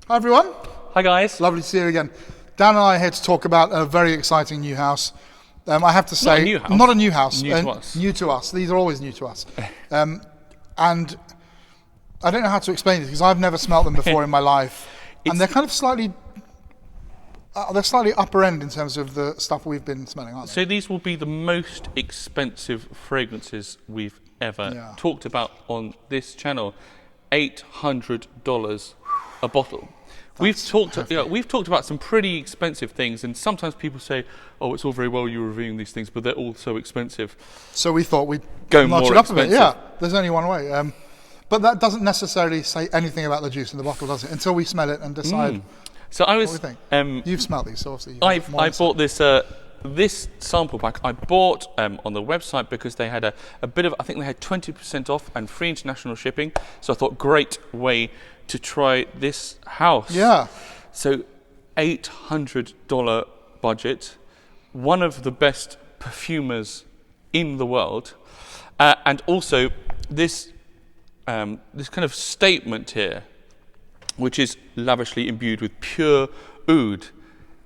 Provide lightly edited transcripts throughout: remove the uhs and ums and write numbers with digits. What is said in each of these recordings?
Hi everyone. Hi guys. Lovely to see you again. Dan and I are here to talk about a very exciting new house. I have to say, not a new house. New to us. New to us. These are always new to us. And I don't know how to explain it because I've never smelt them before in my life. And they're kind of slightly, they're slightly upper end in terms of the stuff we've been smelling, aren't they? So these will be the most expensive fragrances we've ever talked about on this channel. $800 a bottle. We've talked about some pretty expensive things, and sometimes people say, "Oh, it's all very well you're reviewing these things, but they're all so expensive." So we thought we'd go notch more it up expensive. a bit. Yeah, there's only one way. But that doesn't necessarily say anything about the juice in the bottle, does it? Until we smell it and decide. So I was. What do we think? You've smelled these, so obviously. I bought this this sample pack. I bought on the website because they had a bit of. I think they had 20% off and free international shipping. So I thought, great way to try this house. Yeah. So $800 budget, one of the best perfumers in the world, and also this this kind of statement here, which is lavishly imbued with pure oud.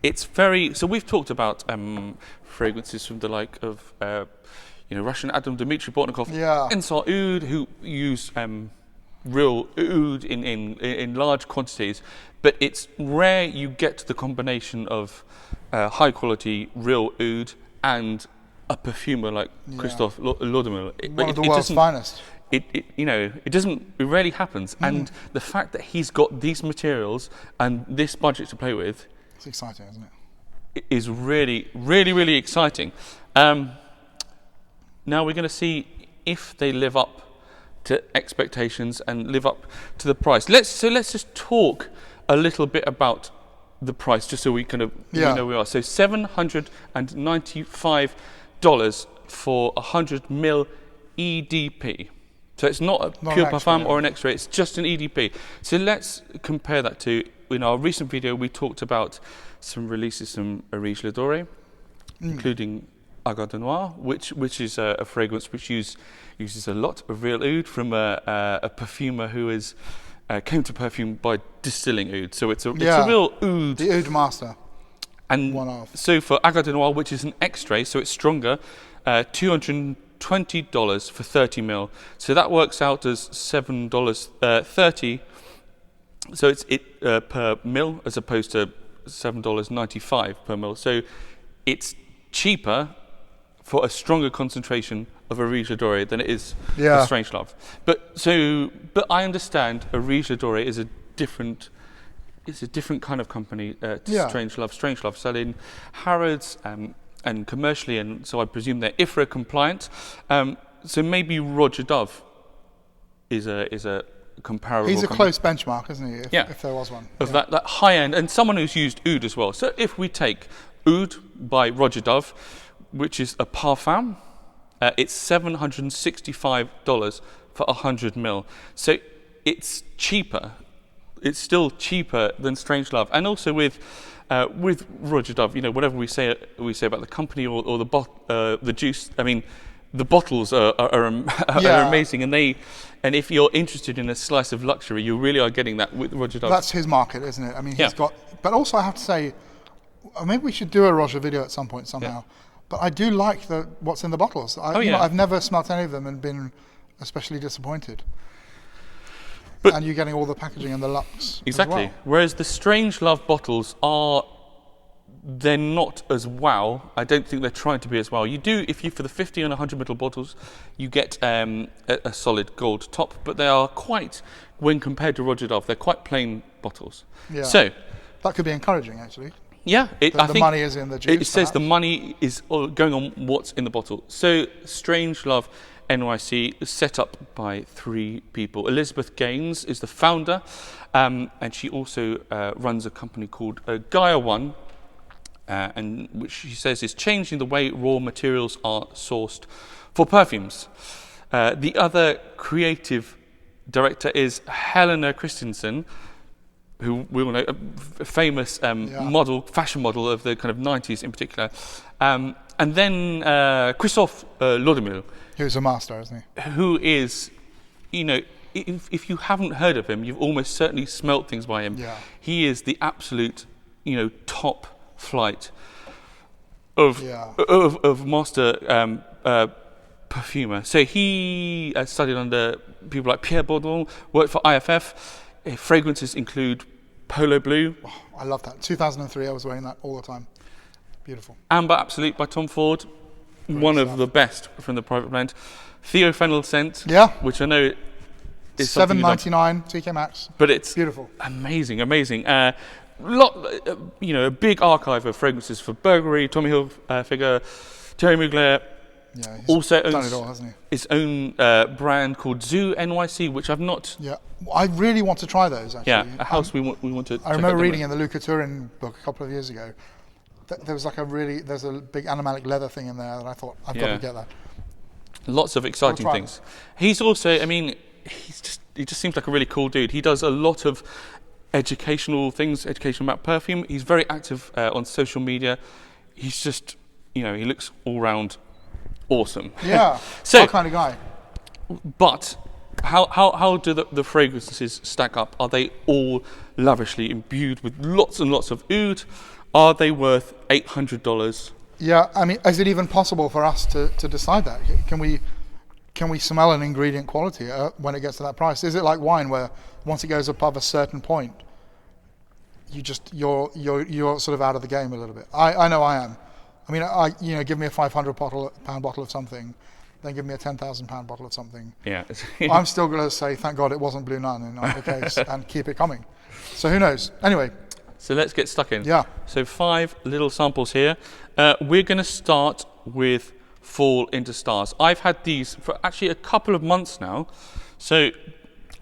It's very, so we've talked about fragrances from the like of Russian Adam Dmitry Bortnikov, Ensar Oud, who use real oud in large quantities, but it's rare you get the combination of high quality real oud and a perfumer like Christophe Laudemel. One of the world's finest. It rarely happens, and the fact that he's got these materials and this budget to play with, it's exciting, isn't it? It is really, really, really exciting. Now we're going to see if they live up to expectations and live up to the price. Let's just talk a little bit about the price, just so we kind of we know where we are. So $795 for 100 ml EDP. So it's not a pure parfum or an X-ray, it's just an EDP. So let's compare that to, in our recent video, we talked about some releases from Orige Ladore, including Agua de Noir, which is a fragrance which uses a lot of real oud from a perfumer who came to perfume by distilling oud. So it's a real oud. The oud master. And so for Agua de Noir, which is an X-ray, so it's stronger, $220 for 30 ml. So that works out as $7.30. So it's per mil as opposed to $7.95 per mil. So it's cheaper for a stronger concentration of Orige Ladore than it is for Strangelove. But I understand Orige Ladore is a different kind of company to Strangelove. Strangelove sell in Harrods and commercially, and so I presume they're IFRA compliant. So maybe Roger Dove is a comparable. He's a close benchmark, isn't he? If there was one. Of that high end, and someone who's used oud as well. So if we take oud by Roger Dove, which is a parfum, it's $765 for 100 ml. So it's cheaper. It's still cheaper than Strangelove, and also with Roger Dove, whatever we say about the company or the juice. I mean, the bottles are amazing, and if you're interested in a slice of luxury, you really are getting that with Roger Dove. That's his market, isn't it? I mean, he's got. But also, I have to say, maybe we should do a Roger video at some point somehow. Yeah. But I do like what's in the bottles. I've never smelt any of them and been especially disappointed. And you're getting all the packaging and the luxe. Exactly. As well. Whereas the Strangelove bottles they're not as wow. I don't think they're trying to be as wow. You do, for the 50 and 100 ml bottles, you get a solid gold top, but they are quite, when compared to Roger Dove, they're quite plain bottles. Yeah. So that could be encouraging, actually. Yeah, I think the money is in the juice. It says the money is going on what's in the bottle. So Strangelove NYC is set up by 3 people. Elizabeth Gaines is the founder, and she also runs a company called Gaia One, and which she says is changing the way raw materials are sourced for perfumes. The other creative director is Helena Christensen, who we all know, a famous fashion model of the kind of 90s in particular. And then Christophe Laudemel. Who's a master, isn't he? Who is, if you haven't heard of him, you've almost certainly smelt things by him. Yeah. He is the absolute, top flight of master perfumer. So he studied under people like Pierre Baudon, worked for IFF. Fragrances include Polo Blue. Oh, I love that. 2003, I was wearing that all the time. Beautiful. Amber Absolute by Tom Ford. Great one stuff. Of the best from the private blend. Theophenol scent. Yeah. Which I know is $7.99 TK Maxx. But it's beautiful. Amazing. A big archive of fragrances for Burberry, Tommy Hilfiger, Thierry Mugler. Yeah, he's also done owns it all, hasn't he? his own brand called Zoo NYC, which I've not. Yeah, I really want to try those. Actually, yeah, a house we want to. I remember reading in the Luca Turin book a couple of years ago. There was there's a big animalic leather thing in there that I thought I've got to get that. Lots of exciting things. He's also, he just seems like a really cool dude. He does a lot of educational things, education about perfume. He's very active on social media. He's just, he looks all round awesome. Yeah, that kind of guy. But how do the fragrances stack up? Are they all lavishly imbued with lots and lots of oud? Are they worth $800? Yeah, is it even possible for us to decide that? Can we smell an ingredient quality when it gets to that price? Is it like wine, where once it goes above a certain point, you're sort of out of the game a little bit? I know I am. Give me a £500 bottle of something, then give me a £10,000 bottle of something. Yeah, I'm still going to say thank God it wasn't Blue Nun in either case, and keep it coming. So who knows? Anyway. So let's get stuck in. Yeah. So 5 little samples here. We're going to start with Fall Into Stars. I've had these for actually a couple of months now. So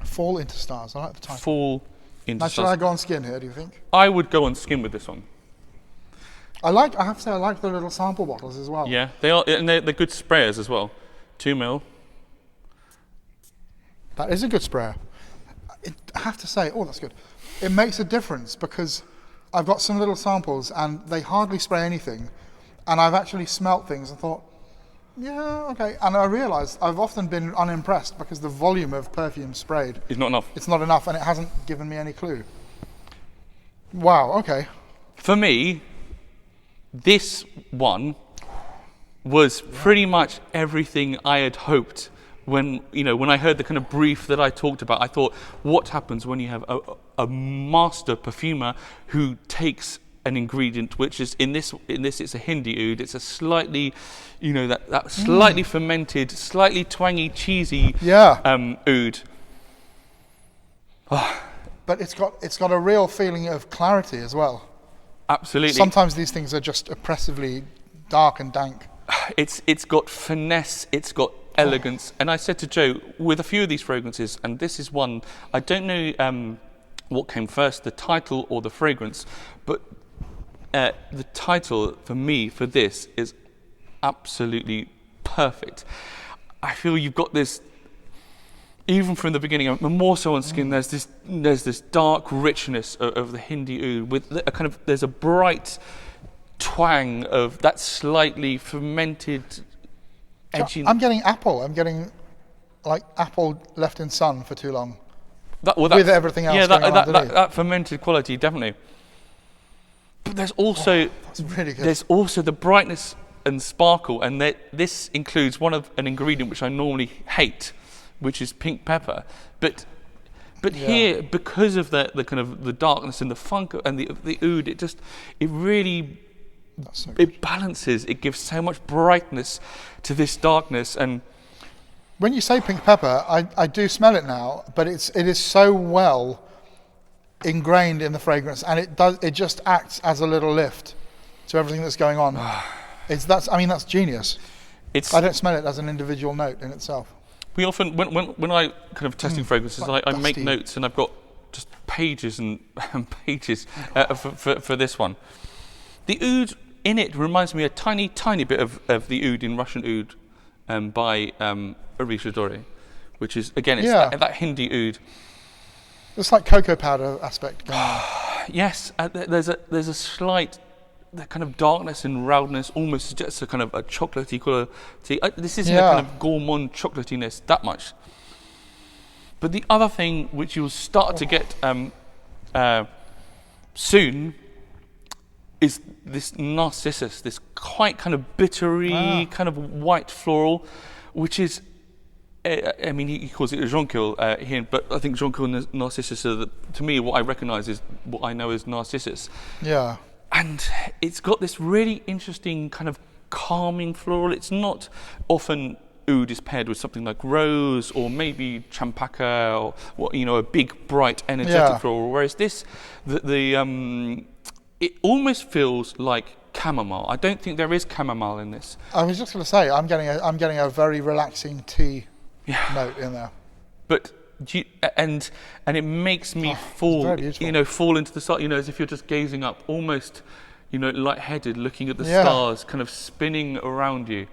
Fall Into Stars. I like the title. Fall Into Stars. Should I go on skin here, do you think? I would go on skin with this one. I have to say I like the little sample bottles as well. Yeah, they are, and they're good sprayers as well. 2 ml. That is a good sprayer. I have to say, that's good. It makes a difference because I've got some little samples and they hardly spray anything, and I've actually smelt things and thought, yeah, okay. And I realised I've often been unimpressed because the volume of perfume sprayed is not enough. It's not enough, and it hasn't given me any clue. Wow. Okay. For me, this one was pretty much everything I had hoped when I heard the kind of brief that I talked about. I thought, what happens when you have a master perfumer who takes an ingredient which is in this it's a Hindi oud. It's a slightly, that slightly fermented, slightly twangy, cheesy oud. But it's got a real feeling of clarity as well. Absolutely. Sometimes these things are just oppressively dark and dank. It's got finesse, it's got elegance. And I said to Joe, with a few of these fragrances, and this is one, I don't know what came first, the title or the fragrance, but the title for me for this is absolutely perfect. I feel you've got this, even from the beginning, more so on skin, there's this dark richness of the Hindi oud with a kind of, there's a bright twang of that slightly fermented edgy. I'm getting apple. I'm getting like apple left in sun for too long. With everything else going on underneath. That fermented quality, definitely. But there's also that's really good. There's also the brightness and sparkle, and this includes an ingredient which I normally hate, which is pink pepper. But here, because of the kind of the darkness and the funk and the oud, it really it balances. It gives so much brightness to this darkness. And when you say pink pepper, I do smell it now, but it is so well ingrained in the fragrance, and it just acts as a little lift to everything that's going on. That's genius. I don't smell it as an individual note in itself. We often, when I kind of testing fragrances, I make notes, and I've got just pages and pages for this one. The oud in it reminds me a tiny bit of the oud in Russian oud by Arisha Dore, which is, again, it's that Hindi oud. It's like cocoa powder aspect going on. Yes, there's a slight kind of darkness and roundness, almost just a kind of a chocolatey quality. This isn't a kind of gourmand chocolatiness that much. But the other thing which you'll start to get soon is this narcissus, this quite kind of bittery, kind of white floral, which is, I mean, he calls it a jonquil here, but I think jonquil and narcissus are, to me, what I recognise is what I know as narcissus. Yeah. And it's got this really interesting kind of calming floral. It's not often oud is paired with something like rose or maybe champaka or a big, bright, energetic floral. Whereas this, it almost feels like chamomile. I don't think there is chamomile in this. I was just going to say, I'm getting a very relaxing tea note in there. But and it makes me fall into the stars, as if you're just gazing up, almost, lightheaded, looking at the stars, kind of spinning around you.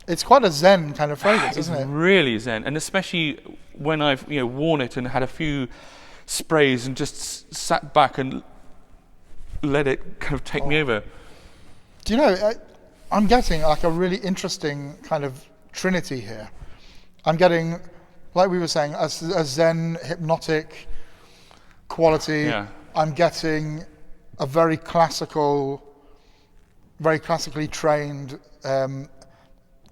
It's quite a zen kind of fragrance, isn't it? It's really zen, and especially when I've worn it and had a few sprays and just sat back and let it kind of take me over. Do you know, I'm getting like a really interesting kind of trinity here. I'm getting, like we were saying, a zen hypnotic quality. Yeah. I'm getting a very classically trained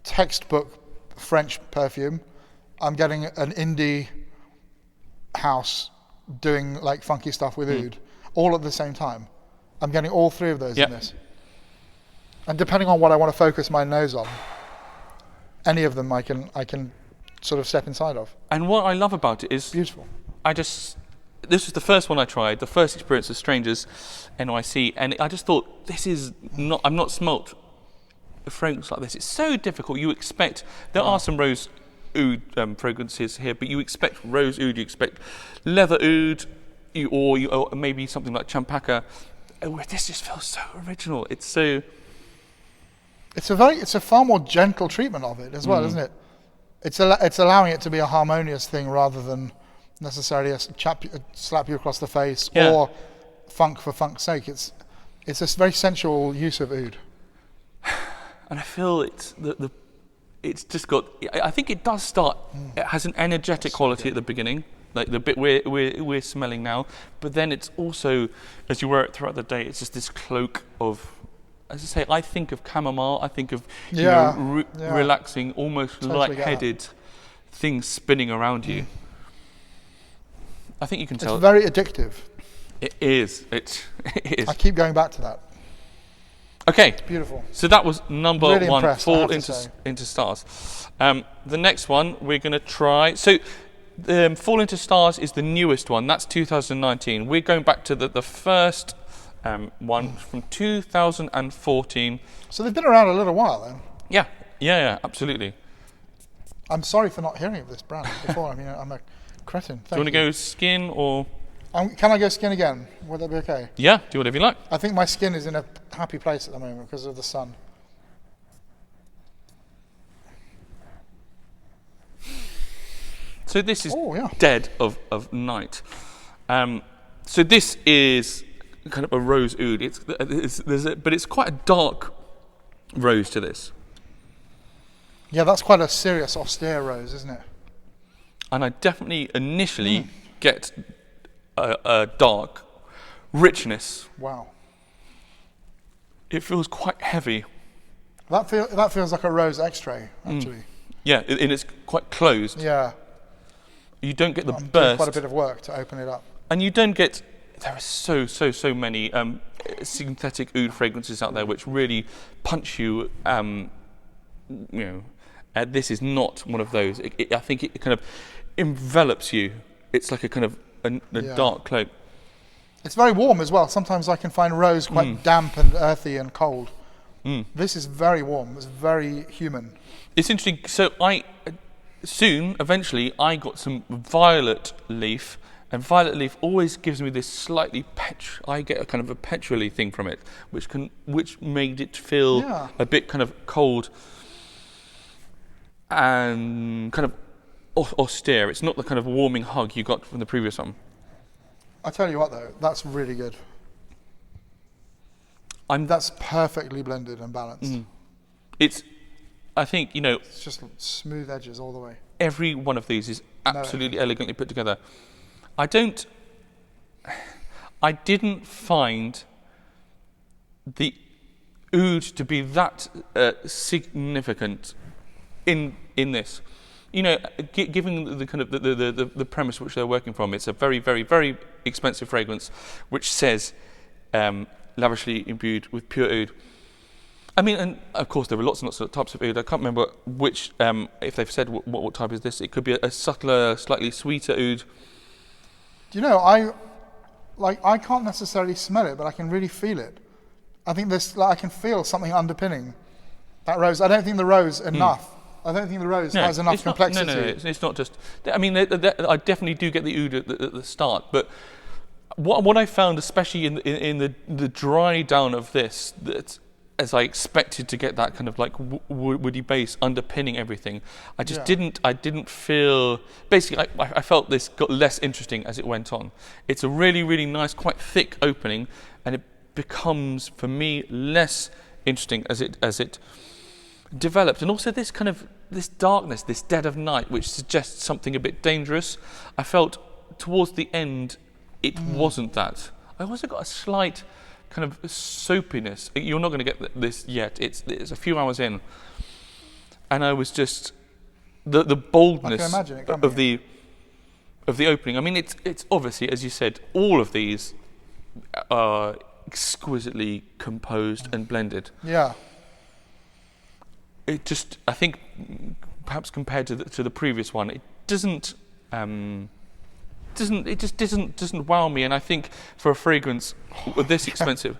textbook French perfume. I'm getting an indie house doing like funky stuff with oud, all at the same time. I'm getting all three of those in this. And depending on what I want to focus my nose on, any of them I can sort of step inside of. And what I love about it is beautiful. This was the first one I tried, the first experience of Strangelove NYC, and I just thought, I've not smelt a fragrance like this. It's so difficult. You expect, there are some rose oud fragrances here, but you expect rose oud, you expect leather oud, or maybe something like champaka. This just feels so original. It's a far more gentle treatment of it as well, isn't it? It's allowing it to be a harmonious thing rather than necessarily a slap you across the face or funk for funk's sake. It's a very sensual use of oud. And I feel it's just got. I think it does start. It has an energetic quality at the beginning, like the bit we're smelling now. But then it's also, as you wear it throughout the day, it's just this cloak of. As I say, I think of chamomile. I think of relaxing, almost light-headed things spinning around you. I think you can tell. It's very addictive. It is. It is. I keep going back to that. Okay. Beautiful. So that was number really one. Impressed, Fall into Stars. The next one we're going to try. So, Fall into Stars is the newest one. That's 2019. We're going back to the first one from 2014. So they've been around a little while then. Yeah, absolutely. I'm sorry for not hearing of this brand before. I mean, I'm a cretin. Do you want to go skin or? Can I go skin again? Would that be okay? Yeah, do whatever you like. I think my skin is in a happy place at the moment because of the sun. So this is Dead of Night. So this is kind of a rose oud. But it's quite a dark rose to this. Yeah, that's quite a serious, austere rose, isn't it? And I definitely initially get a dark richness. Wow. It feels quite heavy. That feels like a rose extrait, actually. Yeah, and it's quite closed. Yeah. You don't get the I'm burst. Doing quite a bit of work to open it up. And you don't get. There are so many synthetic oud fragrances out there which really punch you. This is not one of those. I think it kind of envelops you. It's like a kind of a dark cloak. It's very warm as well. Sometimes I can find rose quite damp and earthy and cold. This is very warm. It's very human. It's interesting. So eventually, I got some violet leaf, and violet leaf always gives me this slightly I get a kind of a petrol-y thing from it, which made it feel a bit kind of cold and kind of austere. It's not the kind of warming hug you got from the previous one. I tell you what, though, that's really good. That's perfectly blended and balanced. I think, it's just smooth edges all the way. Every one of these is absolutely elegantly put together. I didn't find the oud to be that significant in this. You know, given the kind of the premise which they're working from, it's a very, very, very expensive fragrance, which says lavishly imbued with pure oud. I mean, and of course there are lots and lots of types of oud. I can't remember which, if they've said what type is this. It could be a subtler, slightly sweeter oud. Do you know, I can't necessarily smell it, but I can really feel it. I think I can feel something underpinning that rose. I don't think the rose enough. I don't think the rose has enough complexity. No, it's not just. I mean, I definitely do get the oud at the start, but what I found, especially in the dry down of this, that as I expected to get that kind of like woody base underpinning everything, I just didn't. I didn't feel. Basically, I felt this got less interesting as it went on. It's a really, really nice, quite thick opening, and it becomes for me less interesting as it developed. And also this kind of this darkness, this dead of night, which suggests something a bit dangerous. I felt towards the end it wasn't that. I also got a slight kind of soapiness. You're not going to get this yet. It's a few hours in, and I was just the boldness of the opening. I mean, it's obviously, as you said, all of these are exquisitely composed and blended. Yeah. It just, I think, perhaps compared to the previous one, it doesn't wow me. And I think for a fragrance this expensive,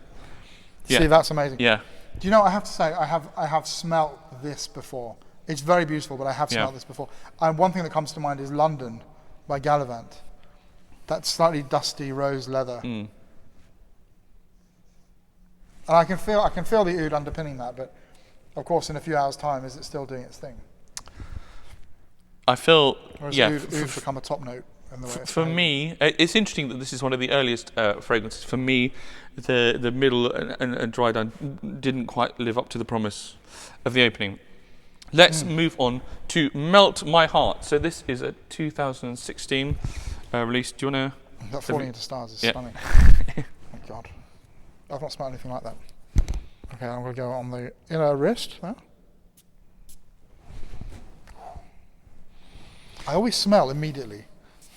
See, that's amazing. Yeah. Do you know? I have to say, I have smelt this before. It's very beautiful, but I have smelt this before. And one thing that comes to mind is London by Gallivant. That slightly dusty rose leather. And I can feel the oud underpinning that, but of course, in a few hours' time, is it still doing its thing? I feel, or has oud become a top note in the way for me, it's interesting that this is one of the earliest fragrances. For me, the middle and dry down didn't quite live up to the promise of the opening. Let's move on to Melt My Heart. So this is a 2016 release. Do you want to? That falling into stars is stunning. Oh my God. I've not smelled anything like that. Okay, I'm going to go on the inner wrist now. I always smell immediately.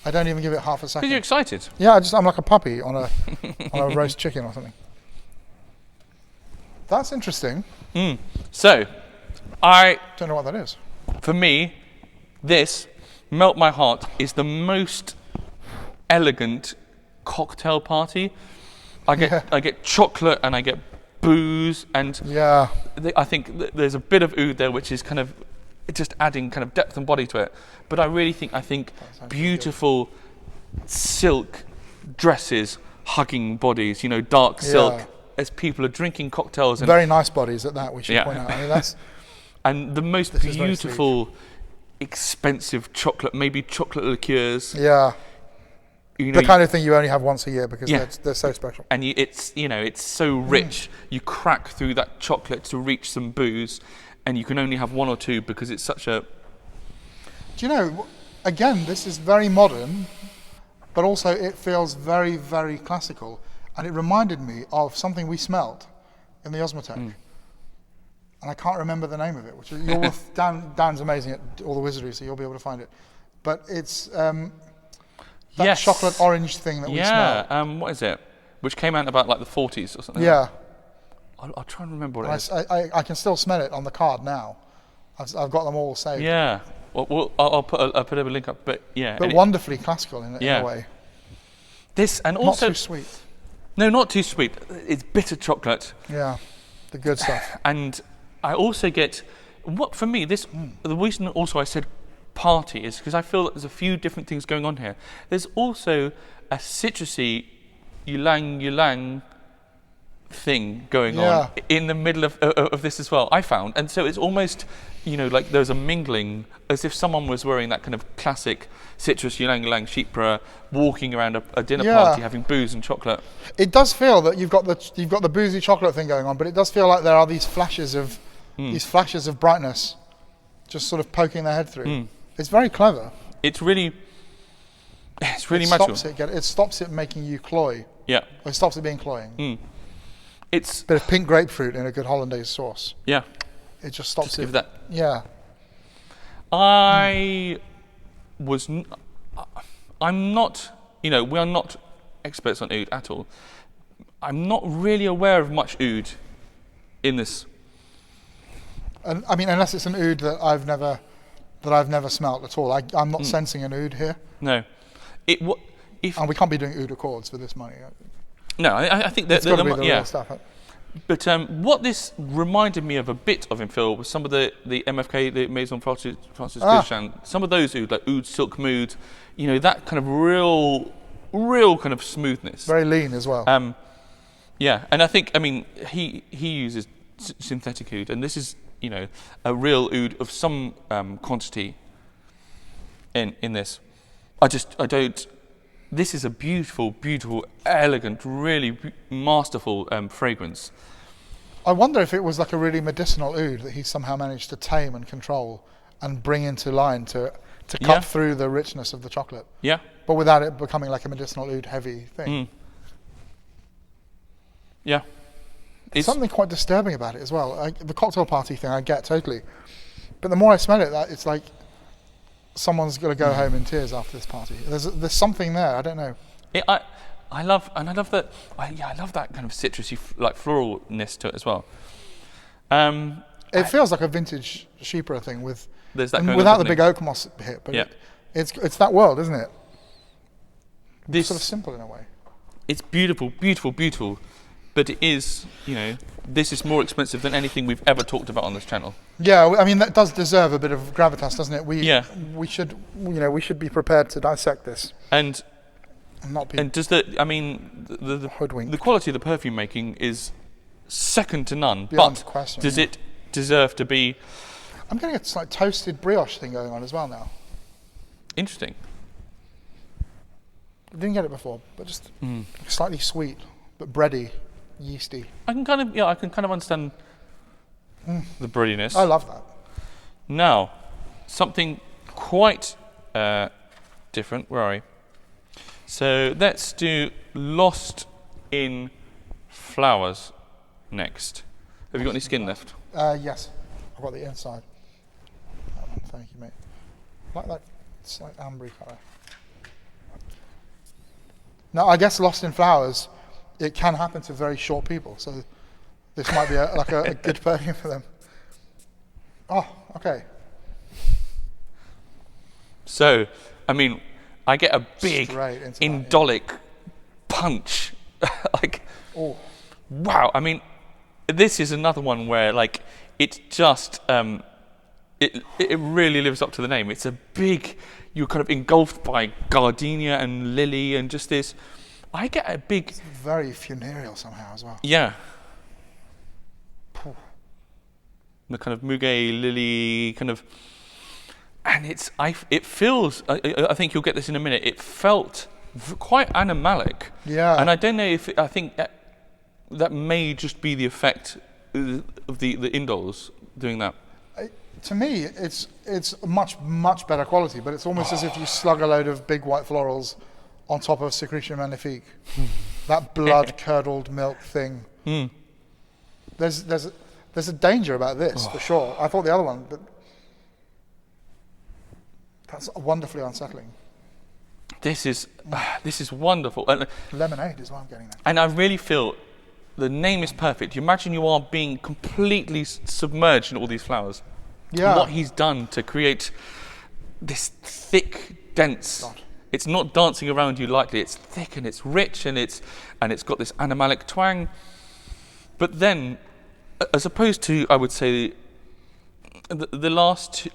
I don't even give it half a second. Because you're excited. Yeah, I'm like a puppy on a roast chicken or something. That's interesting. So, I don't know what that is. For me, this Melt My Heart is the most elegant cocktail party. I get chocolate and I get booze, and I think there's a bit of oud there which is kind of just adding kind of depth and body to it. But I really think beautiful silk dresses hugging bodies, you know, dark silk, as people are drinking cocktails. And very nice bodies at that, we should point out. I mean, that's and the most beautiful, expensive chocolate, maybe chocolate liqueurs. Yeah. You know, the kind of thing you only have once a year because they're so special. And it's so rich. You crack through that chocolate to reach some booze, and you can only have one or two because it's such a. Do you know? Again, this is very modern, but also it feels very, very classical, and it reminded me of something we smelled in the Osmotek, and I can't remember the name of it. Which is, Dan's amazing at all the wizardry, so you'll be able to find it. But it's. That chocolate orange thing that we smell. Yeah, what is it? Which came out about like the 40s or something. Yeah. I'll try and remember what it is. I can still smell it on the card now. I've got them all saved. Yeah. Well, I'll put a link up, but yeah. But wonderfully classical in a way. This, and also... Not too sweet. No, not too sweet. It's bitter chocolate. Yeah, the good stuff. And I also get... For me, the reason also I said party is because I feel that there's a few different things going on here. There's also a citrusy ylang thing going on in the middle of this as well, I found. And so it's almost, like there's a mingling, as if someone was wearing that kind of classic citrus ylang sheepra, walking around a dinner party having booze and chocolate. It does feel that you've got the boozy chocolate thing going on, but it does feel like there are these flashes of brightness just sort of poking their head through. It's very clever. It's really magical. It stops it making you cloy. Yeah. It stops it being cloying. It's a bit of pink grapefruit in a good hollandaise sauce. Yeah. It just stops just it. Give that. Yeah. I'm not, we are not experts on oud at all. I'm not really aware of much oud in this. And I mean, unless it's an oud that I've never smelt at all. I'm not sensing an oud here. No. And we can't be doing oud accords for this money. No, I think that it's got to be the real stuff. But what this reminded me of a bit of in Phil was some of the MFK, the Maison Francis Duchamp, some of those oud, like oud silk mood, that kind of real kind of smoothness. Very lean as well. Yeah, and I think, he uses synthetic oud, and this is, a real oud of some quantity in this. This is a beautiful, elegant, really masterful fragrance. I wonder if it was like a really medicinal oud that he somehow managed to tame and control and bring into line to cut through the richness of the chocolate. Yeah. But without it becoming like a medicinal oud heavy thing. Yeah. It's something quite disturbing about it as well. The cocktail party thing I get totally. But the more I smell it, it's like someone's got to go home in tears after this party. There's something there. I don't know. I love that. I love that kind of citrusy, like floralness to it as well. It feels like a vintage Chypre thing without the big oak moss hit, but it's that world, isn't it? It's sort of simple in a way. It's beautiful, but it is, this is more expensive than anything we've ever talked about on this channel. Yeah, I mean that does deserve a bit of gravitas, doesn't it? We should be prepared to dissect this. And not be. And does the quality of the perfume making is second to none. Beyond but question, does it deserve to be? I'm getting a slight toasted brioche thing going on as well now. Interesting. I didn't get it before, but just slightly sweet, but bready, yeasty. I can kind of understand the breadiness. I love that. Now, something quite different. Where are we? So let's do Lost in Flowers next. Have you got any skin left? Yes, I've got the inside. Thank you, mate. Like that slight ambery colour. Now, I guess Lost in Flowers, it can happen to very short people, so this might be a good perfume for them. Oh, okay. So, I get a big indolic punch. Wow. This is another one where, it just, it really lives up to the name. It's a big, you're kind of engulfed by gardenia and lily and just this. I get a big. It's very funereal somehow as well. Yeah. The kind of muguet lily kind of. And it feels, I think you'll get this in a minute, it felt quite animalic. Yeah. And I don't know I think that may just be the effect of the indoles doing that. To me, it's much better quality, but it's almost as if you slug a load of big white florals on top of Secretion Magnifique. That blood-curdled milk thing. There's a danger about this, for sure. I thought the other one, but that's wonderfully unsettling. This is wonderful. And lemonade is what I'm getting at. And I really feel the name is perfect. You imagine you are being completely submerged in all these flowers. Yeah. And what he's done to create this thick, dense. God. It's not dancing around you lightly. It's thick and it's rich and it's got this animalic twang. But then, as opposed to, I would say, the last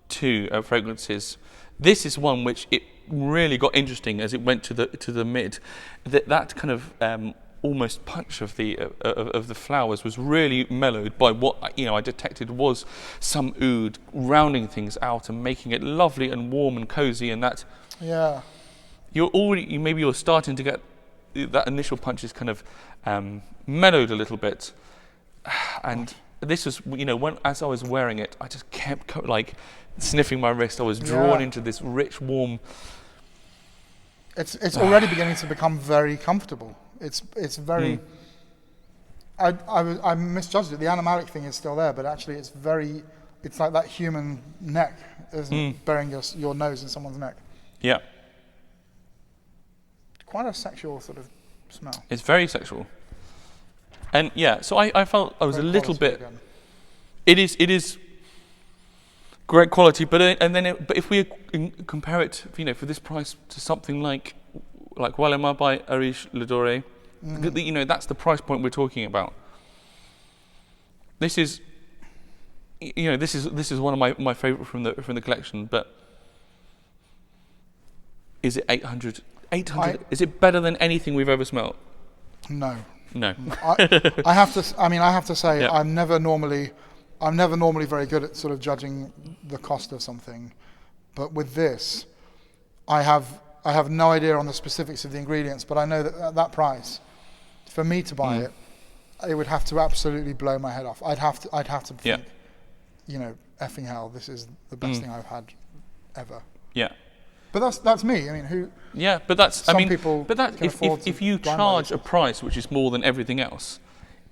two fragrances, this is one which it really got interesting as it went to the mid. That kind of almost punch of the flowers was really mellowed by what I detected was some oud rounding things out and making it lovely and warm and cozy. And that you're starting to get that initial punch is kind of mellowed a little bit, and this was, as I was wearing it, I just kept like sniffing my wrist. I was drawn into this rich, warm. It's already beginning to become very comfortable. It's very. I misjudged it. The animalic thing is still there, but actually it's like that human neck, isn't it? Burying your nose in someone's neck. Yeah. Quite a sexual sort of smell. It's very sexual. And so I felt I was very a little bit. Again. It is great quality, but if we compare it, for this price to something like Walema by Arish Ledore, that's the price point we're talking about. This is, this is one of my favourite from the collection. But is it 800? 800? Is it better than anything we've ever smelled? No. I have to say, I'm never normally very good at sort of judging the cost of something, but with this, I have no idea on the specifics of the ingredients, but I know that at that price, for me to buy it would have to absolutely blow my head off. I'd have to think, effing hell, this is the best thing I've had ever. Yeah. But that's me. I mean, who? Yeah, but that's. Some people. But that if you charge a price which is more than everything else,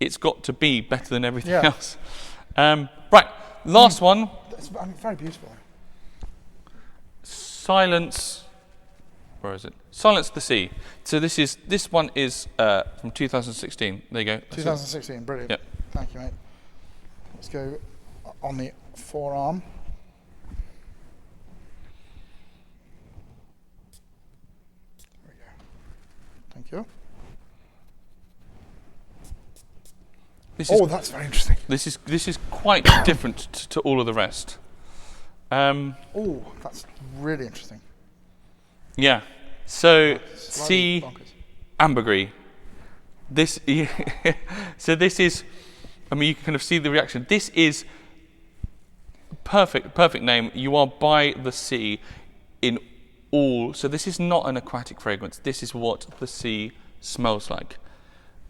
it's got to be better than everything else. Right, last one. It's very beautiful. Silence. Where is it? Silence the Sea. So this one is from 2016. There you go. 2016, brilliant. Yep. Thank you, mate. Let's go on the forearm. Thank you. That's very interesting. This is quite different to all of the rest. That's really interesting. Yeah. So sea ambergris. So this is. I mean, you can kind of see the reaction. This is perfect name. You are by the sea in all. So this is not an aquatic fragrance. This is what the sea smells like.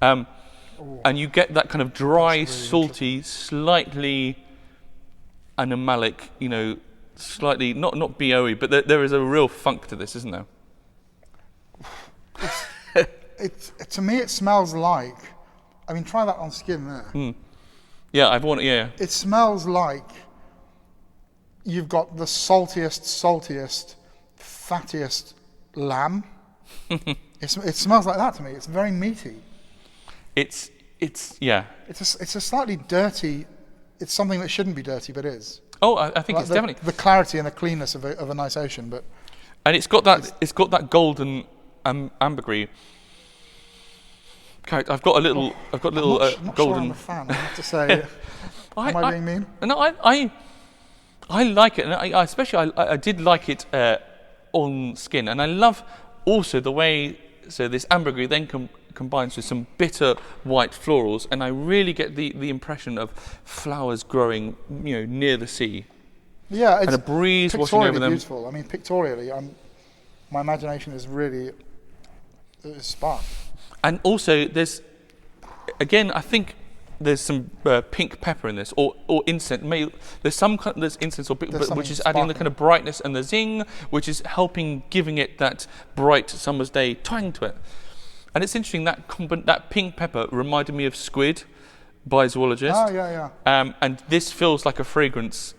And you get that kind of dry, really salty, slightly animalic, slightly, not BOE, but there is a real funk to this, isn't there? To me, it smells like, try that on skin there. Yeah, I've worn it, yeah. It smells like you've got the saltiest, fattiest lamb. It smells like that to me. It's very meaty. It's It's a slightly dirty. It's something that shouldn't be dirty, but is. Oh, I think it's definitely the clarity and the cleanness of a nice ocean, but. And it's got that golden ambergris. Okay, I've got a little not golden. Sure I'm a fan. I have to say. Am I being mean? No, I like it, and I did like it on skin, and I love also the way this ambergris then combines with some bitter white florals, and I really get the impression of flowers growing, near the sea. Yeah, it's and a breeze washing over them. Beautiful. Pictorially, my imagination is really sparked. And also, there's I think there's some pink pepper in this, or incense. There's incense or which is adding the kind of brightness and the zing, which is giving it that bright summer's day twang to it. And it's interesting that pink pepper reminded me of squid by Zoologist. Oh yeah. And this feels like a fragrance,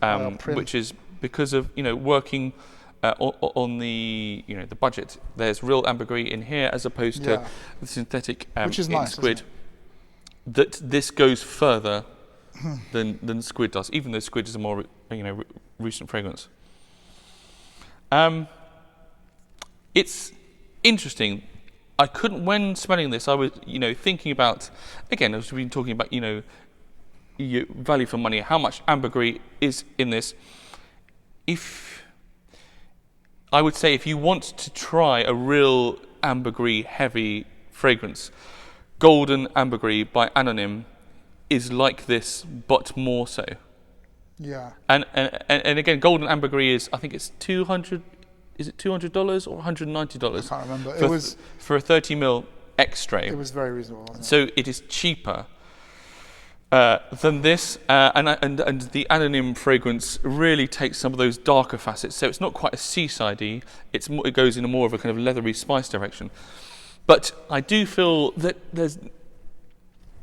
which is because of working on the the budget. There's real ambergris in here as opposed to the synthetic which is in nice, squid. That this goes further than squid does, even though squid is a more recent fragrance. It's interesting. I couldn't, when smelling this, I was thinking about, again, as we've been talking about value for money, how much ambergris is in this. I would say if you want to try a real ambergris heavy fragrance, Golden Ambergris by Anonym is like this, but more so. Yeah. And again, Golden Ambergris is, I think it's $200. Is it $200 or $190? I can't remember. It was for a 30ml X-tray. It was very reasonable. Wasn't it? So it is cheaper. than this, and the Anonym fragrance really takes some of those darker facets. So it's not quite a seasidey. It goes in a more of a kind of leathery spice direction. But I do feel that there's,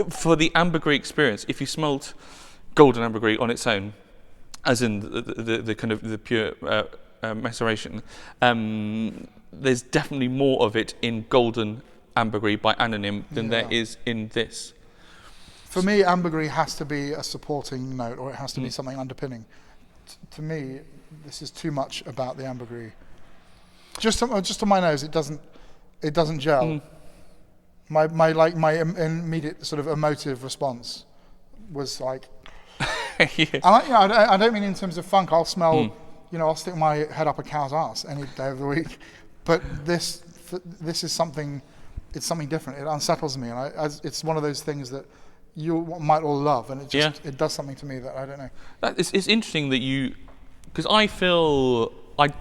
for the ambergris experience, if you smelled golden ambergris on its own, as in the kind of the pure maceration, there's definitely more of it in golden ambergris by Anonym than there is in this. For me, ambergris has to be a supporting note, or it has to be something underpinning. To me, this is too much about the ambergris. Just on my nose, it doesn't gel. My immediate sort of emotive response was like, and I don't mean in terms of funk. I'll smell, I'll stick my head up a cow's ass any day of the week. But this is something. It's something different. It unsettles me, and it's one of those things that you might all love, and it does something to me that I don't know. It's interesting that because I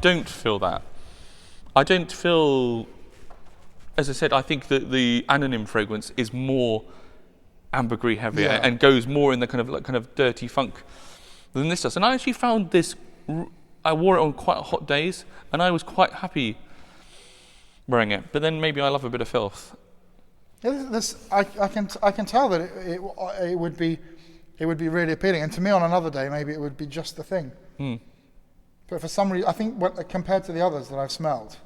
don't feel that. I don't feel, as I said, I think that the Anonym fragrance is more ambergris heavy and goes more in the kind of dirty funk than this does. And I actually found this. I wore it on quite hot days, and I was quite happy wearing it. But then maybe I love a bit of filth. Yeah, I can tell that it would be really appealing, and to me on another day maybe it would be just the thing. But for some reason, I think compared to the others that I've smelled,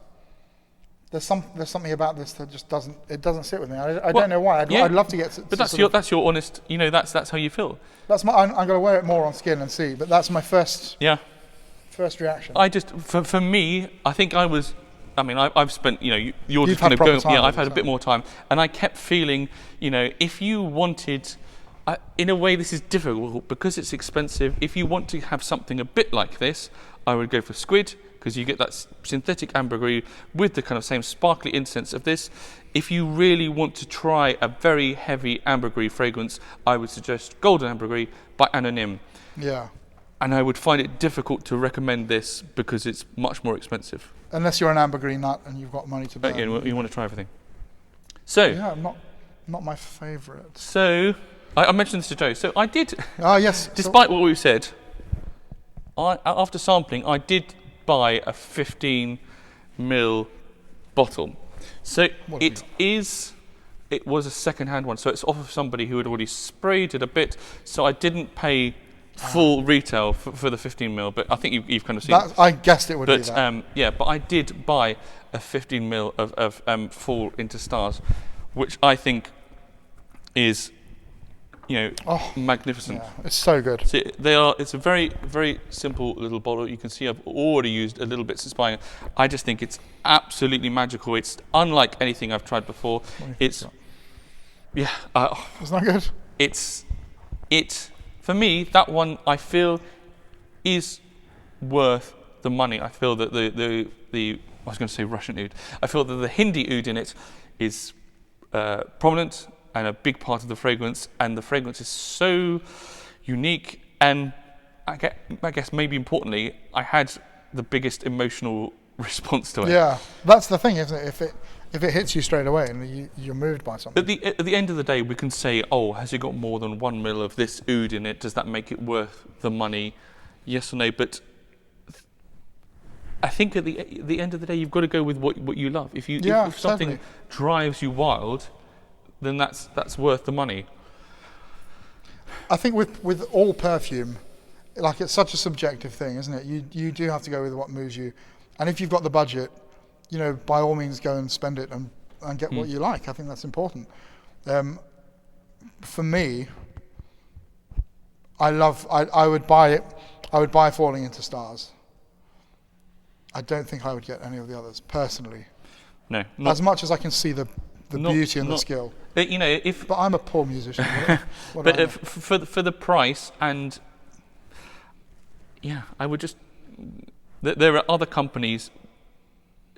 there's something about this that just doesn't sit with me. I don't know why. I'd love to get. But that's your honest. That's how you feel. I'm going to wear it more on skin and see. But that's my first reaction. For me, I think I was. I mean, I've spent, you're just kind of going, I've had a bit more time. And I kept feeling, if you wanted, in a way this is difficult because it's expensive. If you want to have something a bit like this, I would go for squid, because you get that synthetic ambergris with the kind of same sparkly incense of this. If you really want to try a very heavy ambergris fragrance, I would suggest Golden Ambergris by Anonym. Yeah. And I would find it difficult to recommend this because it's much more expensive. Unless you're an ambergris nut and you've got money to burn. You want to try everything. So yeah, not my favourite. So I mentioned this to Joe. So I did. Yes. Despite what we said, after sampling, I did buy a 15ml bottle. So it was a second-hand one. So it's off of somebody who had already sprayed it a bit. So I didn't pay full retail for the 15ml, but I think you've kind of seen that. I guessed it would be that. But I did buy a 15ml of Fall Into Stars, which I think is, magnificent. Yeah, it's so good. So it's a very, very simple little bottle. You can see I've already used a little bit since buying it. I just think it's absolutely magical. It's unlike anything I've tried before. It's that good? For me, that one I feel is worth the money. I feel that the I was going to say Russian oud. I feel that the Hindi oud in it is prominent and a big part of the fragrance, and the fragrance is so unique. And I guess maybe importantly, I had the biggest emotional response to it. Yeah, that's the thing, isn't it? If it hits you straight away and you're moved by something. At the end of the day, we can say, has it got more than 1 ml of this oud in it? Does that make it worth the money? Yes or no? But I think at the end of the day, you've got to go with what you love. If something drives you wild, then that's worth the money. I think with all perfume, like it's such a subjective thing, isn't it? You do have to go with what moves you, and if you've got the budget, by all means go and spend it and get what you like. I think that's important. For me, I would buy Falling Into Stars. I don't think I would get any of the others personally. No. As much as I can see the beauty and the skill. But I'm a poor musician. But for the price, and I would just. There are other companies.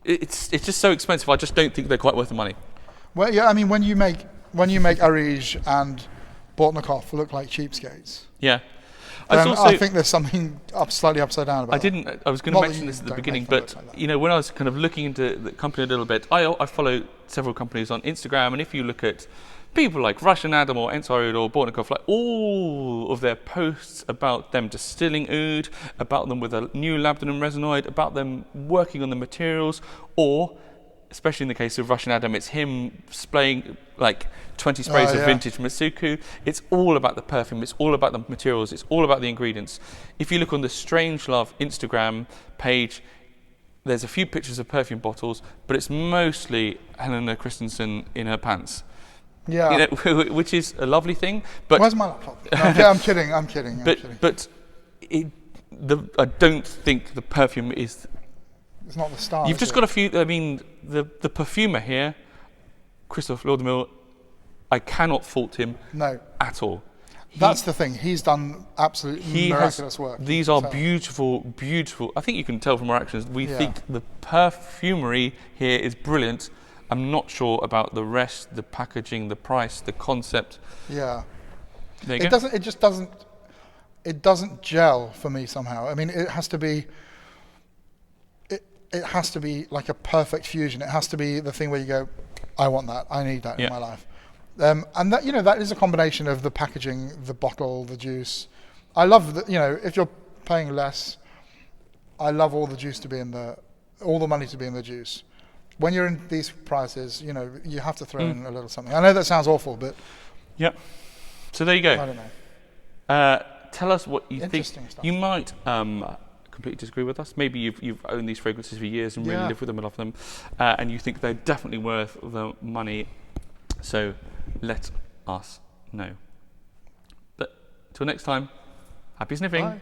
It's just so expensive. I just don't think they're quite worth the money. Well, yeah. I mean, when you make Arij and Bortnikov look like cheapskates. Yeah. I think there's something slightly upside down about it. I was going to mention this at the beginning, but when I was kind of looking into the company a little bit, I follow several companies on Instagram, and if you look at people like Russian Adam or Ensarud or Bortnikov, like all of their posts about them distilling oud, about them with a new labdanum resinoid, about them working on the materials, or especially in the case of Russian Adam, it's him spraying like 20 sprays of vintage Matsuku. It's all about the perfume, it's all about the materials, it's all about the ingredients. If you look on the Strangelove Instagram page, there's a few pictures of perfume bottles, but it's mostly Helena Christensen in her pants. Yeah. You know, which is a lovely thing. But where's my laptop? No, I'm kidding. But I don't think the perfume is... It's not the style. You've just got a few... I mean, the perfumer here, Christophe Laudemille, I cannot fault him at all. That's the thing. He's done absolutely miraculous work. These are beautiful, beautiful. I think you can tell from our actions. We think the perfumery here is brilliant. I'm not sure about the rest, the packaging, the price, the concept. Yeah. There you go. It just doesn't. It doesn't gel for me somehow. I mean, it has to be. It has to be like a perfect fusion. It has to be the thing where you go, I want that. I need that in my life. And that, that is a combination of the packaging, the bottle, the juice. I love that. If you're paying less, I love all the juice to be in all the money to be in the juice. When you're in these prices, you have to throw in a little something. I know that sounds awful, but yep. So there you go. I don't know. Tell us what you think. Interesting stuff. You might completely disagree with us. Maybe you've owned these fragrances for years and really lived with them and love them, and you think they're definitely worth the money. So let us know. But till next time, happy sniffing. Bye.